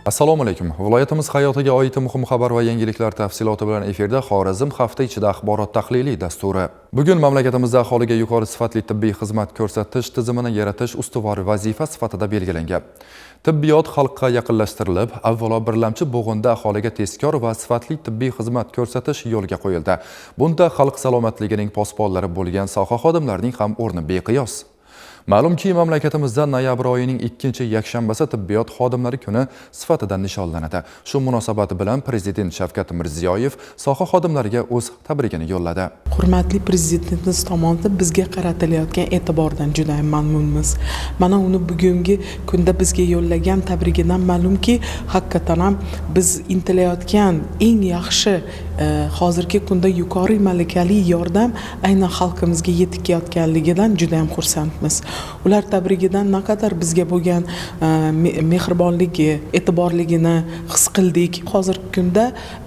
Assalomu alaykum. Viloyatimiz hayotiga oid muhim xabar va yangiliklar tafsiloti bilan efirda Xorazm hafta ichida axborot tahlili dasturi. Bugun mamlakatimizda aholiga yuqori sifatli tibbiy xizmat ko'rsatish tizimini yaratish ustuvor vazifa sifatida belgilangan. Tibbiyot xalqqa yaqinlashtirilib, avvalo birlamchi bo'g'inda aholiga tezkor va sifatli tibbiy xizmat ko'rsatish yo'lga qo'yildi. Bunda xalq salomatligining posbonlari bo'lgan soha xodimlarining ham o'rni beqiyos. Ma'lumki, mamlakatimizda noyabr oyining 2-yakshanbasi tibbiyot xodimlari kuni sifatida nishonlanadi. Shu munosabat bilan Prezident Shavkat Mirziyoyev soha xodimlariga o'z tabrigini yo'lladi. Hurmatli Prezidentimiz tomonidan bizga qaratilayotgan e'tibordan juda ham mamnunmiz. Mana uni bugungi kunda bizga yo'llagan tabrigidan ma'lumki, haqiqatan ham biz intilayotgan eng yaxshi hozirgi kunda yuqori malakali yordam aynan xalqimizga yetib kelayotganligidan juda ham xursandmiz. Ular tabrigidan naqadar bizga bo'lgan mehribonligi, e'tiborligini his qildik. Hozirgi kunda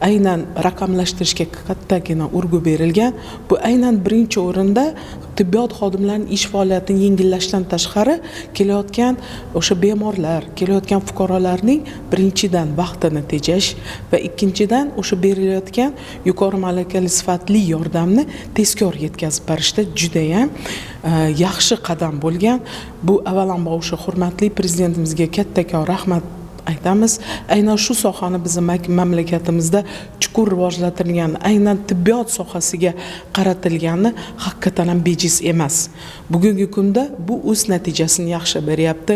aynan raqamlashtirishga kattagina urg'u berilgan. Bu aynan birinchi o'rinda tibbiyot xodimlarining ish faoliyatini yengillashdan tashqari kelayotgan o'sha bemorlar, kelayotgan fuqarolarning birinchidan vaqtini tejash va ikkinchidan o'sha berilayotgan yuqori malakali sifatli yordamni tezkor yetkazib berishda juda ham yaxshi qadam bo'lgan. Bu avvalambor o'sha hurmatli prezidentimizga kattakon rahmat aytamiz. Aynan shu sohani bizning mamlakatimizda chuqur rivojlantirilgan, aynan tibbiyot sohasiga qaratilgani haqiqatan ham bejiz emas. Bugungi kunda bu o'z natijasini yaxshi beryapti.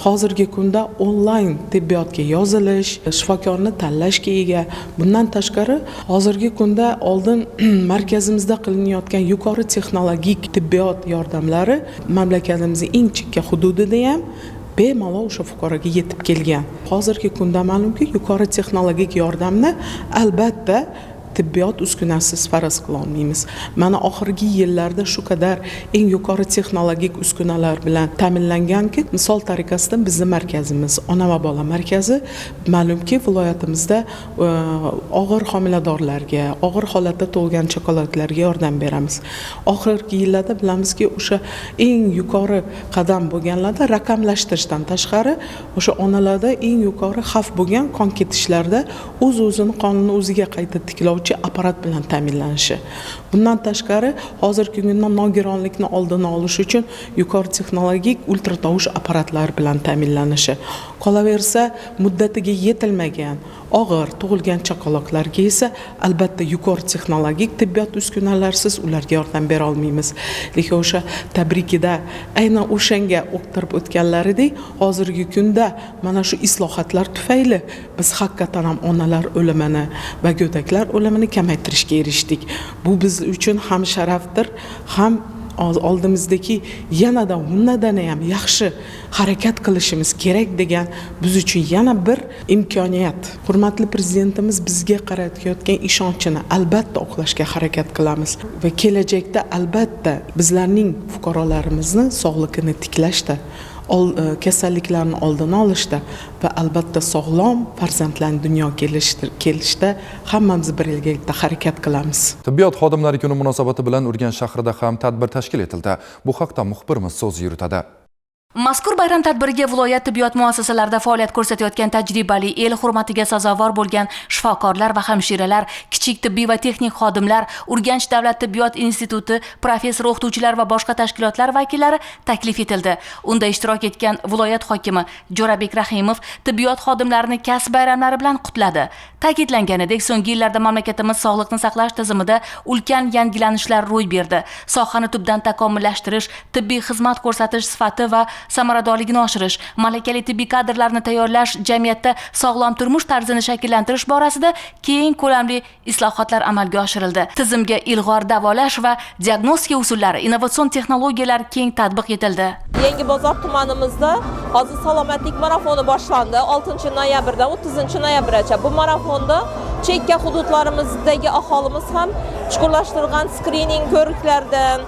Hozirgi kunda onlayn tibbiyotga yozilish, shifokorni tanlashga ega. Bundan tashqari, hozirgi kunda oldin markazimizda qilinayotgan yuqori texnologik tibbiyot yordamlari mamlakatimizning eng chekka hududida ham bemalol o'sha fuqaroga yetib kelgan. Hozirgi kunda ma'lumki, yuqori texnologik yordamni albatta tibbiyot uskunasiz faraz qila olmaymiz. Mana oxirgi yillarda shu qadar eng yuqori texnologik uskunalar bilan ta'minlanganki, misol tariqasida bizning markazimiz, ona va bola markazi ma'lumki, viloyatimizda og'ir homiladorlarga, og'ir holatda tug'ilgan chaqaloqlarga yordam beramiz. Oxirgi yillarda bilamizki, o'sha eng yuqori qadam bo'lganlarda raqamlashtirishdan tashqari, o'sha onalarda eng yuqori xavf bo'lgan qon ketishlarda o'z-o'zini qonini o'ziga qayta tiklovchi apparat bilan ta'minlanishi. Bundan tashqari, hozirgi kunda nogironlikni oldini olish uchun yuqori texnologik ultratovush apparatlari bilan ta'minlanishi. Qolaversa, muddatiga yetilmagan og'ir tug'ilgan chaqaloqlarga esa albatta yuqori texnologik tibbiyot uskunalarsiz ularga yordam bera olmaymiz. Lekin o'sha tabrikida aynan o'shanga o'qtirib o'tganlaridek, hozirgi kunda mana shu islohotlar tufayli biz haqiqatan ham onalar o'limini va go'daklar o'limini kamaytirishga erishdik. Bu biz uchun ham sharafdir, ham oldimizdagi yanada bundan ham yaxshi harakat qilishimiz kerak degan biz uchun yana bir imkoniyat. Hurmatli prezidentimiz bizga qaratayotgan ishonchini albatta oqlashga harakat qilamiz va kelajakda albatta bizlarning fuqarolarimizni sog'ligini tiklashda, kasalliklarni oldini olishda va albatta sog'lom farzandlarning dunyoga kelishda hammamiz birgalikda harakat qilamiz. Tibbiyot xodimlari kuni munosabati bilan Urganch shahrida ham tadbir tashkil etildi. Bu haqda muxbirimiz so'z yuritadi. Mazkur bayram tadbiriga viloyat tibbiyot muassasalarida faoliyat ko'rsatayotgan tajribali, el hurmatiga sazovor bo'lgan shifokorlar va hamshiralar, kichik tibbiy va texnik xodimlar, Urganch davlat tibbiyot instituti, professor o'qituvchilar va boshqa tashkilotlar vakillari taklif etildi. Unda ishtirok etgan viloyat hokimi Jo'rabek Rahimov tibbiyot xodimlarini kasb bayramlari bilan qutladi. Ta'kidlanganidek, so'nggi yillarda mamlakatimiz sog'liqni saqlash tizimida ulkan yangilanishlar ro'y berdi. Sohani tubdan takomillashtirish, tibbiy xizmat ko'rsatish sifati va samaradorligini oshirish, malakali tibbiy kadrlarni tayyorlash, jamiyatda sog'lom turmush tarzini shakllantirish borasida keng ko'lamli islohotlar amalga oshirildi. Tizimga ilg'or davolash va diagnostika usullari, innovatsion texnologiyalar keng tatbiq etildi. Yangibozor tumanimizda hozir salomatlik marafoni boshlandi. 6-noyabrdan 30-noyabrgacha. Bu marafonda chekka hududlarimizdagi aholimiz ham chuqurlashtirilgan skrining ko'riklardan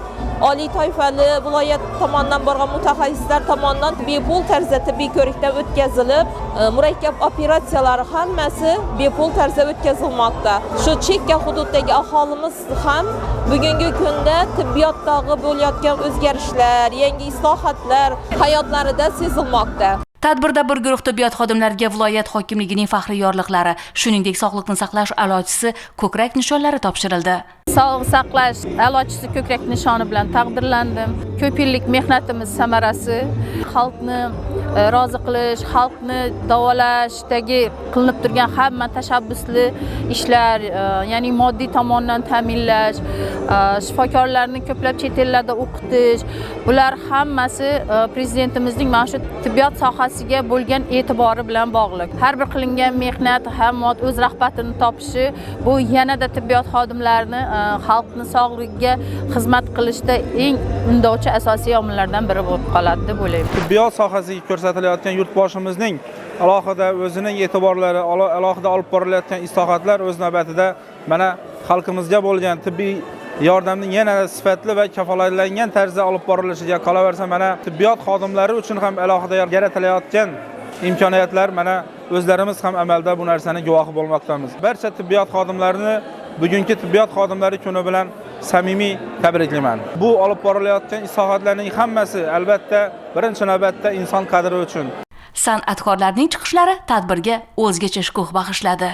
oliy toifali viloyat tomonidan borgan mutaxassislar tomonidan bepul tarzda tibbiy ko'rikdan o'tkazilib, murakkab operatsiyalar hammasi bepul tarzda o'tkazilmoqda. Shu chekka hududdagi aholimiz ham bugungi kunda tibbiyotdagi bo'layotgan o'zgarishlar, yangi islohotlar hayotlarida sezilmoqda. Tadbirda bir guruh tibbiyot xodimlariga viloyat hokimligining faxriy yorliqlari, shuningdek sog'liqni saqlash a'lochisi ko'krak nishonlari topshirildi. Sog'liqni saqlash a'lochisi ko'krak nishoni bilan taqdirlandim. Ko'p yillik mehnatimiz samarasi, xalqni rozi qilish, xalqni davolashdagi qilinib turgan hamma tashabbusli ishlar, ya'ni moddiy tomondan ta'minlash, shifokorlarni ko'plab chet ellarda o'qitish, bular hammasi prezidentimizning mana shu tibbiyot sohasiga bo'lgan e'tibori bilan bog'liq. Har bir qilingan mehnat, hamma o'z rag'batini topishi, bu yanada tibbiyot xodimlarini xalqni sog'ligiga xizmat qilishda eng undovchi asosiy omillardan biri bo'lib qoladi deb o'ylayman. Tibbiyot sohasiga ko'rsatilayotgan yurtboshimizning alohida o'zining e'tiborlari, alohida olib borilayotgan islohotlar o'z navbatida mana xalqimizga bo'lgan tibbiy yordamning yanada sifatli va kafolatlangan tarzda olib borilishiga, qolaversa mana tibbiyot xodimlari uchun ham alohida yaratilayotgan imkoniyatlar mana o'zlarimiz ham amalda bu narsani guvohi bo'lmoqdamiz. Barcha tibbiyot xodimlarini bugungi tibbiyot xodimlari kuni bilan samimiy tabriklayman. Bu olib borilayotgan islohotlarning hammasi albatta birinchi navbatda inson qadri uchun. San'atkorlarning chiqishlari tadbirga o'zgacha shukuh bag'ishladi.